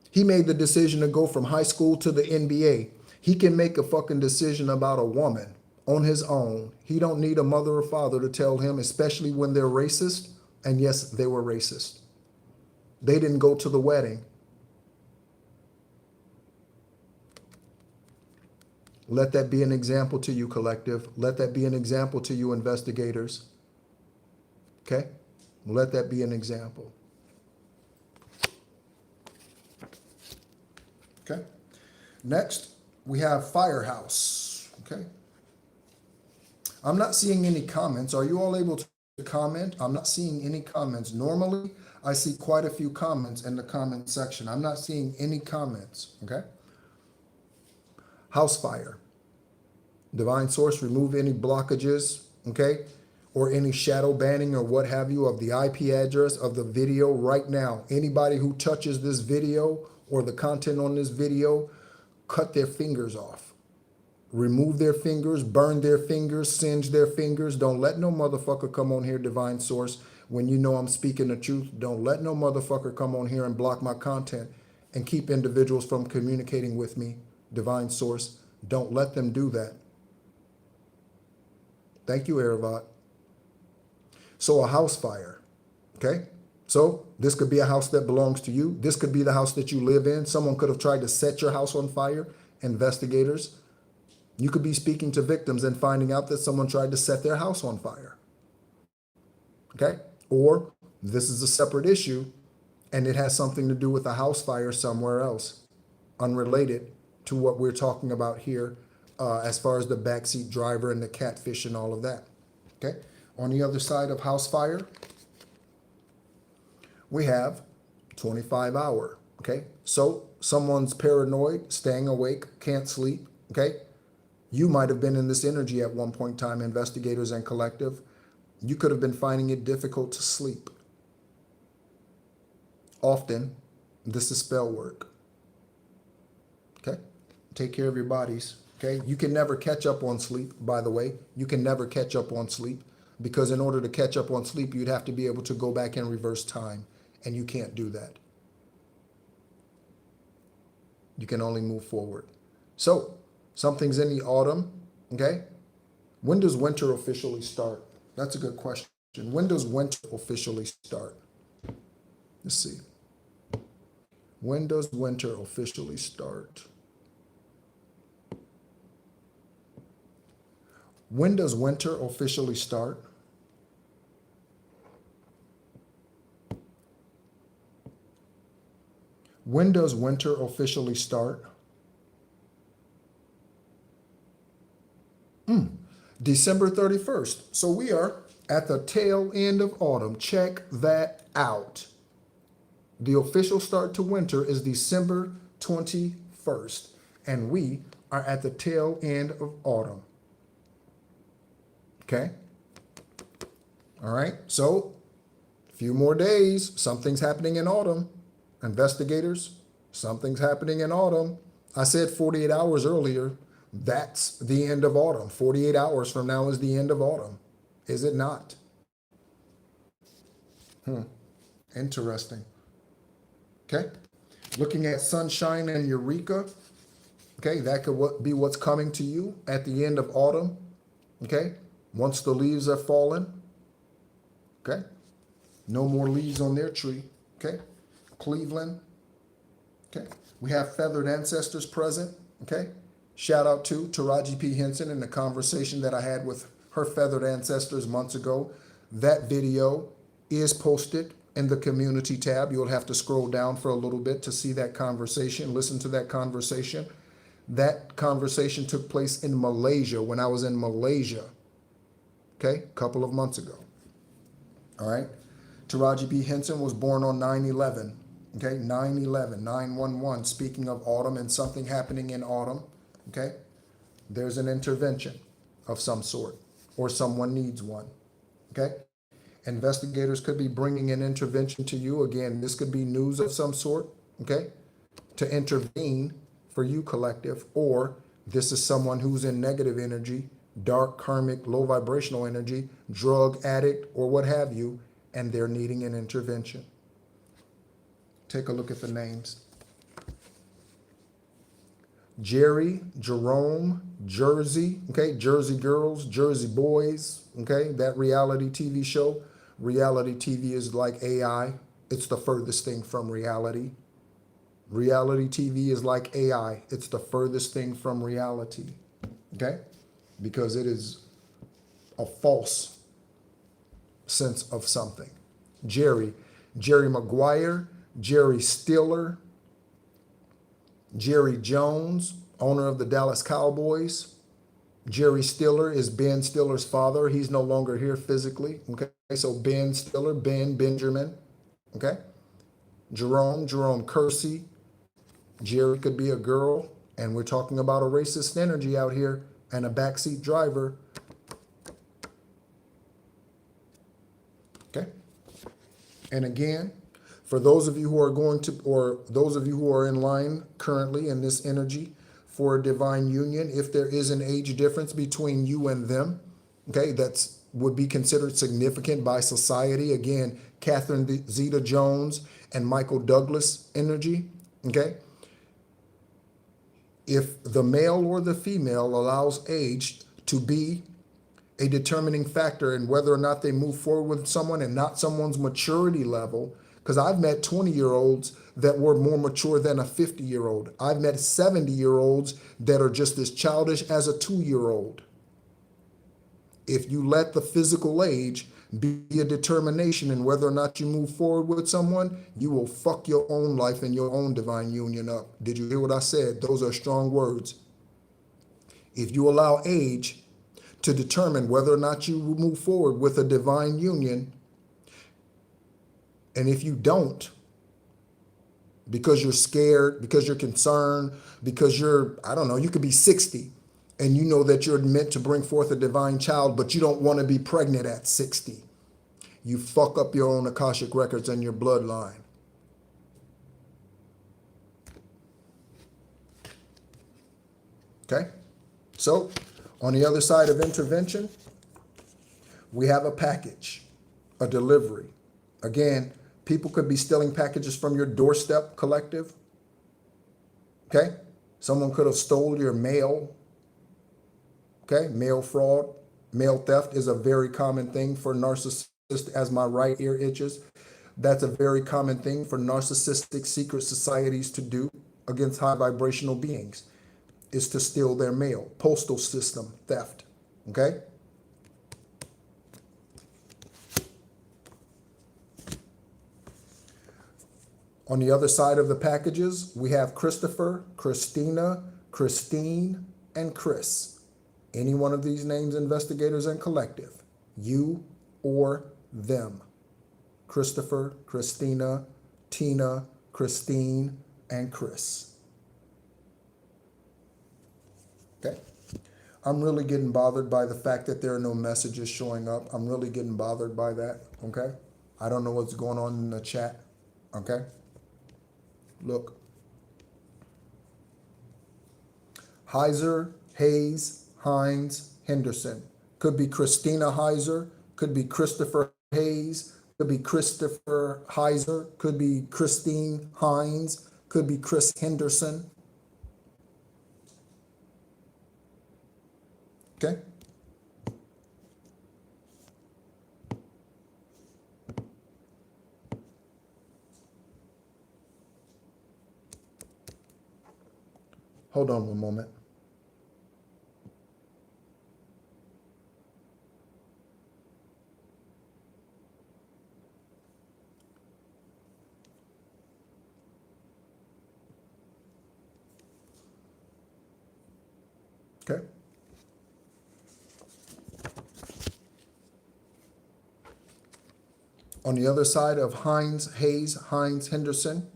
He made the decision to go from high school to the NBA. He can make a fucking decision about a woman on his own. He don't need a mother or father to tell him, especially when they're racist. And yes, they were racist. They didn't go to the wedding. Let that be an example to you, collective. Let that be an example to you, investigators. Okay? Let that be an example. Okay? Next, we have Firehouse. Okay? I'm not seeing any comments. Are you all able to comment? I'm not seeing any comments. Normally, I see quite a few comments in the comment section. I'm not seeing any comments. Okay? House fire. Divine source, remove any blockages, okay, or any shadow banning or what have you of the IP address of the video right now. Anybody who touches this video or the content on this video, cut their fingers off. Remove their fingers, burn their fingers, singe their fingers. Don't let no motherfucker come on here, divine source, when you know I'm speaking the truth. Don't let no motherfucker come on here and block my content and keep individuals from communicating with me, divine source. Don't let them do that. Thank you, Aravat. So a house fire, okay? So this could be a house that belongs to you. This could be the house that you live in. Someone could have tried to set your house on fire. Investigators, you could be speaking to victims and finding out that someone tried to set their house on fire, okay? Or this is a separate issue and it has something to do with a house fire somewhere else, unrelated to what we're talking about here. As far as the backseat driver and the catfish and all of that. Okay. On the other side of house fire, we have 25-hour. Okay. So someone's paranoid, staying awake, can't sleep. Okay. You might have been in this energy at one point in time, investigators and collective. You could have been finding it difficult to sleep. Often, this is spell work. Okay. Take care of your bodies. Okay, you can never catch up on sleep, by the way. You can never catch up on sleep because in order to catch up on sleep, you'd have to be able to go back and reverse time, and you can't do that. You can only move forward. So, something's in the autumn, okay? When does winter officially start? That's a good question. When does winter officially start? Let's see. When does winter officially start? When does winter officially start? When does winter officially start? December 31st. So we are at the tail end of autumn. Check that out. The official start to winter is December 21st, and we are at the tail end of autumn. Okay. All right. So a few more days. Something's happening in autumn. Investigators, something's happening in autumn. I said 48 hours earlier. That's the end of autumn. 48 hours from now is the end of autumn. Is it not? Interesting. Okay. Looking at sunshine and Eureka. Okay. That could be what's coming to you at the end of autumn. Okay. Once the leaves are fallen, okay? No more leaves on their tree, okay? Cleveland, okay? We have feathered ancestors present, okay? Shout out to Taraji P. Henson and the conversation that I had with her feathered ancestors months ago. That video is posted in the community tab. You'll have to scroll down for a little bit to see that conversation, listen to that conversation. That conversation took place in Malaysia when I was in Malaysia. Okay, a couple of months ago. All right. Taraji P. Henson was born on 9/11. Okay, 9/11, 9/11. Speaking of autumn and something happening in autumn, okay, there's an intervention of some sort or someone needs one. Okay, investigators could be bringing an intervention to you. Again, this could be news of some sort. Okay, to intervene for you, collective, or this is someone who's in negative energy dark, karmic, low vibrational energy, drug addict, or what have you, and they're needing an intervention. Take a look at the names. Jerry, Jerome, Jersey, okay, Jersey Girls, Jersey Boys, okay, that reality TV show. Reality TV is like AI. It's the furthest thing from reality. Reality TV is like AI. It's the furthest thing from reality, okay, because it is a false sense of something. Jerry Maguire, Jerry Stiller, Jerry Jones, owner of the Dallas Cowboys. Jerry Stiller is Ben Stiller's father. He's no longer here physically. Okay, so Ben Stiller, Ben Benjamin. Okay, Jerome Kersey. Jerry could be a girl, and we're talking about a racist energy out here and a backseat driver. Okay, and again, for those of you who are going to, or those of you who are in line currently in this energy for a divine union, if there is an age difference between you and them, okay, that's would be considered significant by society. Again, Catherine Zeta-Jones and Michael Douglas energy, okay? If the male or the female allows age to be a determining factor in whether or not they move forward with someone and not someone's maturity level, because I've met 20-year-olds that were more mature than a 50-year-old. I've met 70-year-olds that are just as childish as a 2-year-old. If you let the physical age be a determination in whether or not you move forward with someone, you will fuck your own life and your own divine union up. Did you hear what I said? Those are strong words. If you allow age to determine whether or not you move forward with a divine union, and if you don't, because you're scared, because you're concerned, because you're, I don't know, you could be 60 and you know that you're meant to bring forth a divine child, but you don't want to be pregnant at 60. You fuck up your own Akashic records and your bloodline. Okay? So, on the other side of intervention, we have a package, a delivery. Again, people could be stealing packages from your doorstep, collective. Okay? Someone could have stole your mail. Okay? Mail fraud, mail theft is a very common thing for narcissists, as my right ear itches. That's a very common thing for narcissistic secret societies to do against high vibrational beings, is to steal their mail. Postal system theft. Okay? On the other side of the packages, we have Christopher, Christina, Christine, and Chris. Any one of these names, investigators and collective. You or them. Christopher, Christina, Tina, Christine, and Chris. Okay. I'm really getting bothered by the fact that there are no messages showing up. I'm really getting bothered by that. Okay. I don't know what's going on in the chat. Okay. Look. Heiser, Hayes, Hines, Henderson. Could be Christina Heiser. Could be Christopher Hayes. Could be Christopher Heiser. Could be Christine Hines. Could be Chris Henderson. Okay. Hold on one moment. Okay. On the other side of Hines, Hayes, Hines, Henderson,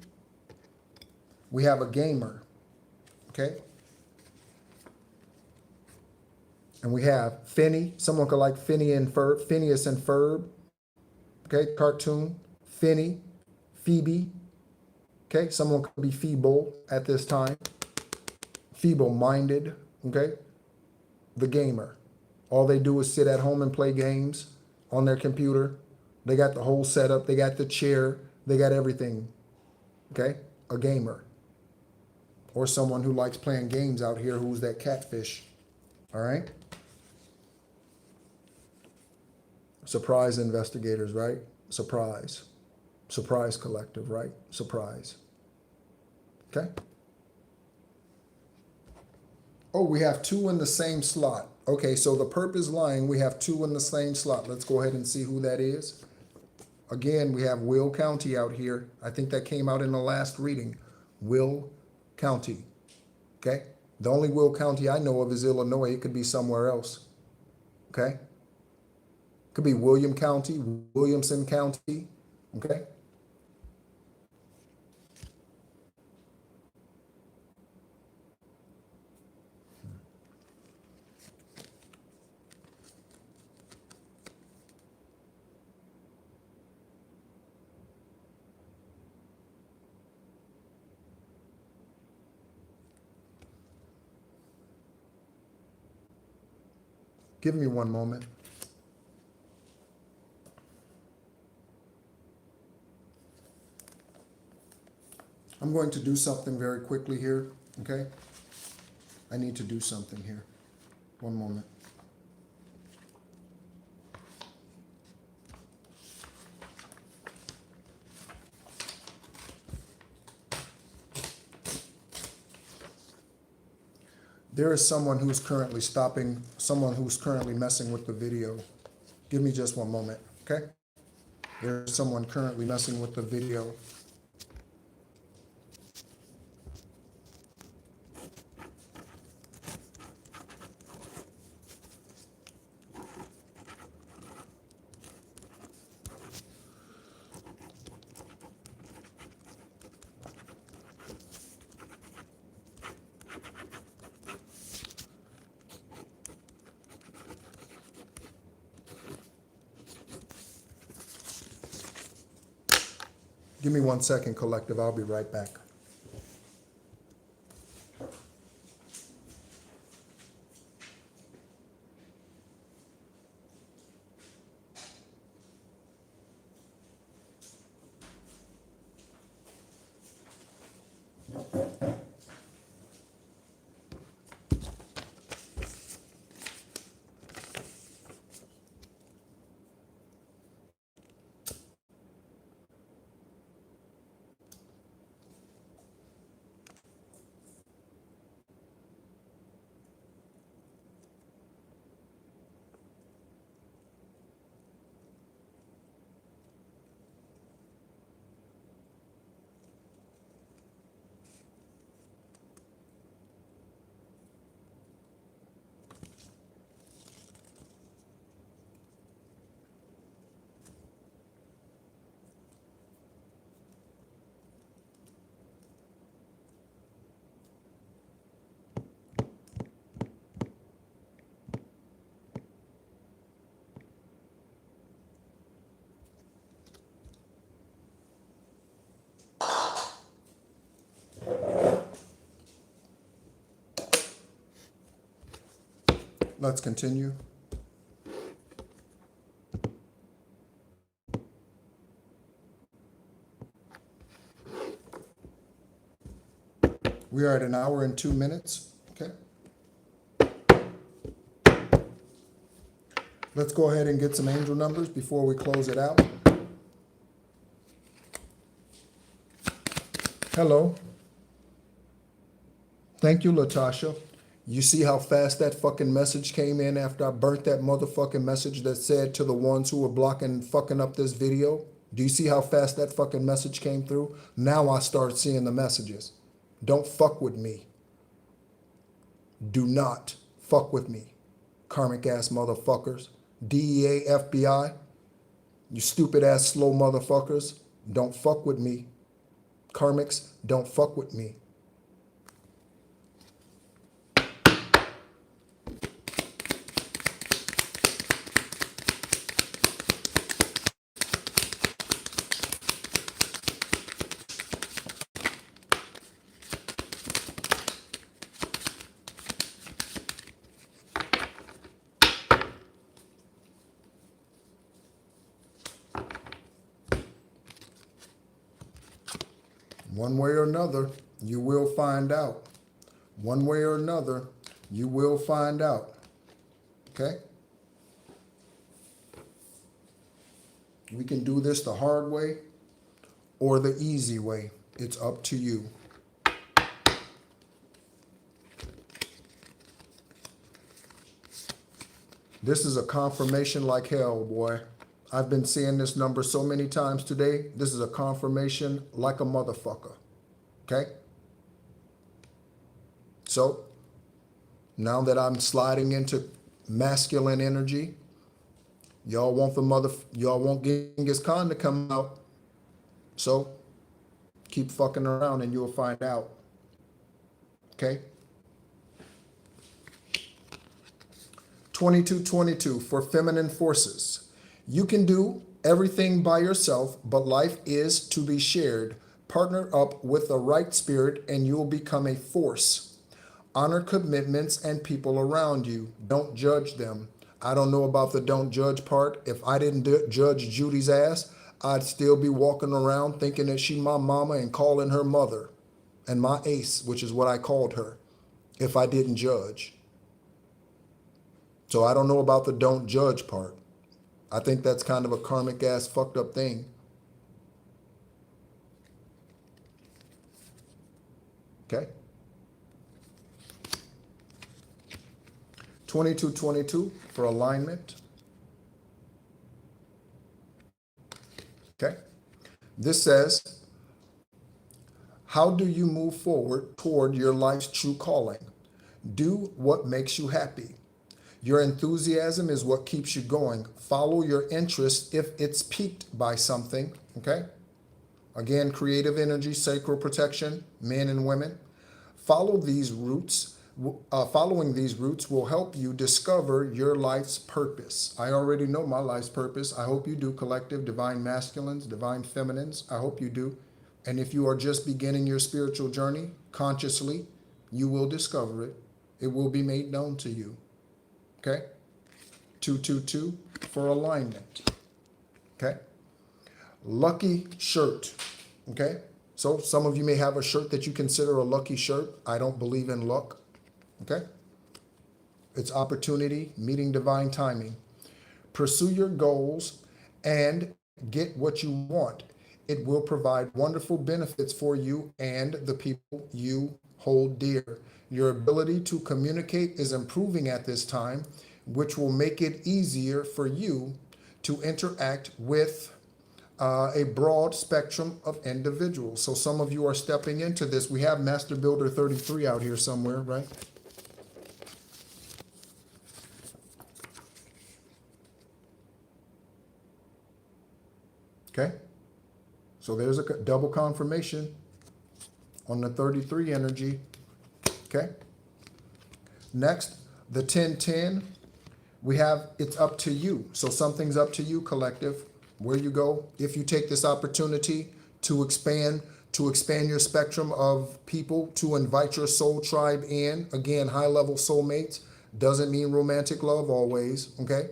we have a gamer. Okay. And we have Finney. Someone could like Finney and Ferb, Phineas and Ferb. Okay, cartoon. Finney, Phoebe. Okay, someone could be feeble at this time. Feeble-minded. Okay, the gamer. All they do is sit at home and play games on their computer. They got the whole setup. They got the chair. They got everything. Okay? A gamer. Or someone who likes playing games out here who's that catfish. All right? Surprise investigators, right? Surprise. Surprise collective, right? Surprise. Okay? Oh, we have 2 in the same slot. Okay, so the perp is lying. We have 2 in the same slot. Let's go ahead and see who that is. Again, we have Will County out here. I think that came out in the last reading. Will County. Okay? The only Will County I know of is Illinois. It could be somewhere else. Okay? Could be William County, Williamson County. Okay? Give me one moment. I'm going to do something very quickly here, okay? I need to do something here. One moment. There is someone who's currently messing with the video. Give me just one moment, okay? There's someone currently messing with the video. Give me 1 second, collective. I'll be right back. Let's continue. We are at 1 hour and 2 minutes. Okay. Let's go ahead and get some angel numbers before we close it out. Hello. Thank you, Latasha. You see how fast that fucking message came in after I burnt that motherfucking message that said to the ones who were blocking and fucking up this video? Do you see how fast that fucking message came through? Now I start seeing the messages. Don't fuck with me. Do not fuck with me. Karmic ass motherfuckers. DEA, FBI. You stupid ass slow motherfuckers. Don't fuck with me. Karmics, don't fuck with me. One way or another, you will find out. One way or another, you will find out. Okay? We can do this the hard way or the easy way. It's up to you. This is a confirmation like hell, boy. I've been seeing this number so many times today. This is a confirmation like a motherfucker. Okay? So, now that I'm sliding into masculine energy, y'all want Genghis Khan to come out. So, keep fucking around and you'll find out. Okay? 2222 for feminine forces. You can do everything by yourself, but life is to be shared. Partner up with the right spirit and you'll become a force. Honor commitments and people around you. Don't judge them. I don't know about the don't judge part. If I didn't judge Judy's ass, I'd still be walking around thinking that she my mama and calling her mother and my ace, which is what I called her, if I didn't judge. So I don't know about the don't judge part. I think that's kind of a karmic ass fucked up thing. Okay? 2222 for alignment. Okay? This says, how do you move forward toward your life's true calling? Do what makes you happy. Your enthusiasm is what keeps you going. Follow your interest if it's piqued by something, okay? Again, creative energy, sacral protection, men and women. Following these routes will help you discover your life's purpose. I already know my life's purpose. I hope you do, collective, divine masculines, divine feminines. I hope you do. And if you are just beginning your spiritual journey consciously, you will discover it. It will be made known to you. Okay? 222 for alignment. Okay? Lucky shirt. Okay? So some of you may have a shirt that you consider a lucky shirt. I don't believe in luck. Okay? It's opportunity, meeting divine timing. Pursue your goals and get what you want. It will provide wonderful benefits for you and the people you hold dear. Your ability to communicate is improving at this time, which will make it easier for you to interact with a broad spectrum of individuals. So some of you are stepping into this. We have Master Builder 33 out here somewhere, right? Okay. So there's a double confirmation on the 33 energy. Okay. Next, the 1010, we have it's up to you. So something's up to you, collective, where you go. If you take this opportunity to expand your spectrum of people, to invite your soul tribe in, again, high-level soulmates, doesn't mean romantic love always, okay?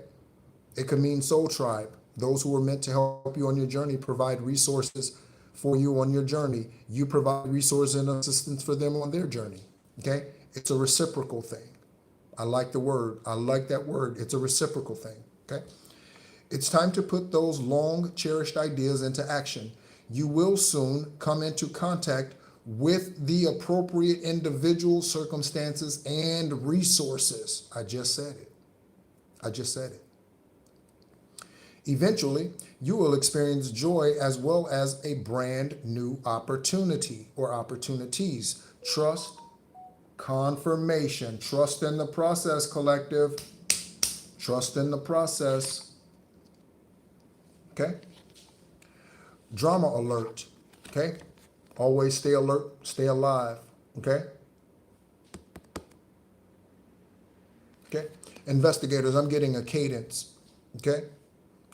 It could mean soul tribe. Those who are meant to help you on your journey, provide resources for you on your journey. You provide resources and assistance for them on their journey. Okay? It's a reciprocal thing. I like the word. I like that word. It's a reciprocal thing. Okay? It's time to put those long cherished ideas into action. You will soon come into contact with the appropriate individuals, circumstances, and resources. I just said it. I just said it. Eventually, you will experience joy as well as a brand new opportunity or opportunities. Trust, confirmation, trust in the process, collective. Trust in the process. Okay? Drama alert. Okay? Always stay alert, stay alive. Okay? Okay? Investigators, I'm getting a cadence. Okay?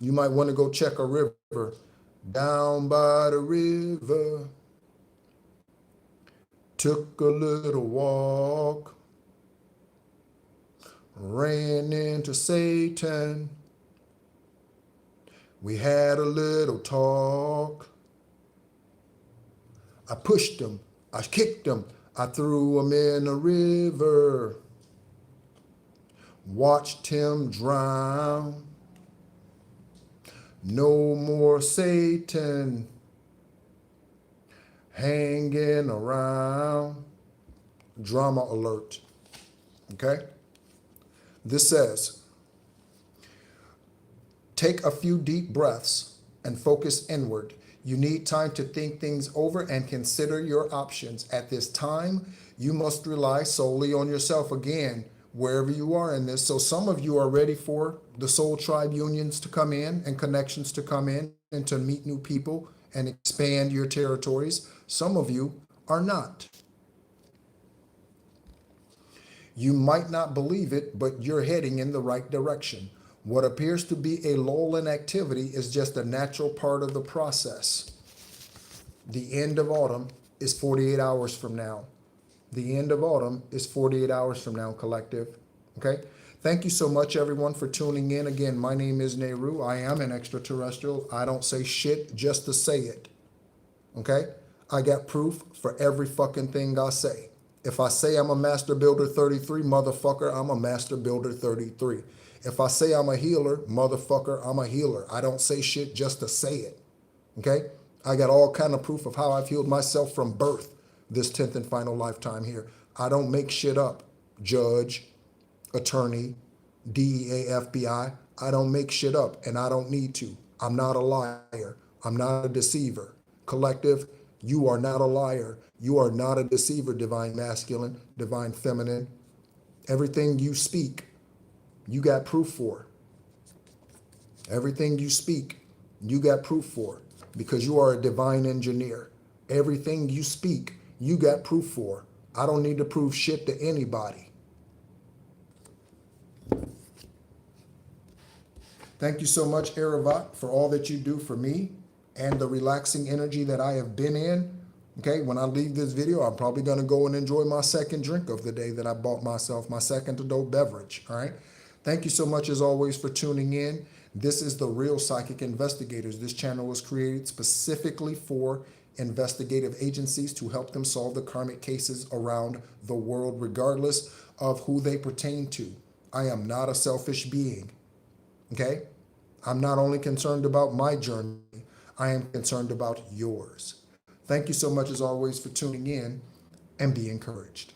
You might want to go check a river. Down by the river, took a little walk, ran into Satan. We had a little talk. I pushed him. I kicked him. I threw him in a river. Watched him drown. No more Satan hanging around. Drama alert. Okay? This says, take a few deep breaths and focus inward. You need time to think things over and consider your options. At this time, you must rely solely on yourself. Again, wherever you are in this. So some of you are ready for the soul tribe unions to come in and connections to come in and to meet new people and expand your territories. Some of you are not. You might not believe it, but you're heading in the right direction. What appears to be a lull in activity is just a natural part of the process. The end of autumn is 48 hours from now. The end of autumn is 48 hours from now, collective. Okay? Thank you so much, everyone, for tuning in. Again, my name is Nehru. I am an extraterrestrial. I don't say shit just to say it. Okay? I got proof for every fucking thing I say. If I say I'm a Master Builder 33, motherfucker, I'm a Master Builder 33. If I say I'm a healer, motherfucker, I'm a healer. I don't say shit just to say it. Okay? I got all kind of proof of how I've healed myself from birth this 10th and final lifetime here. I don't make shit up. Judge, attorney, DEA, FBI. I don't make shit up, and I don't need to. I'm not a liar. I'm not a deceiver. Collective, you are not a liar. You are not a deceiver, divine masculine, divine feminine. Everything you speak, you got proof for. Everything you speak, you got proof for, because you are a divine engineer. Everything you speak, you got proof for. I don't need to prove shit to anybody. Thank you so much, Aravat, for all that you do for me and the relaxing energy that I have been in. Okay, when I leave this video, I'm probably going to go and enjoy my second drink of the day that I bought myself, my second adult beverage. All right. Thank you so much, as always, for tuning in. This is The Real Psychic Investigators. This channel was created specifically for investigative agencies to help them solve the karmic cases around the world, regardless of who they pertain to. I am not a selfish being. Okay? I'm not only concerned about my journey, I am concerned about yours. Thank you so much, as always, for tuning in, and be encouraged.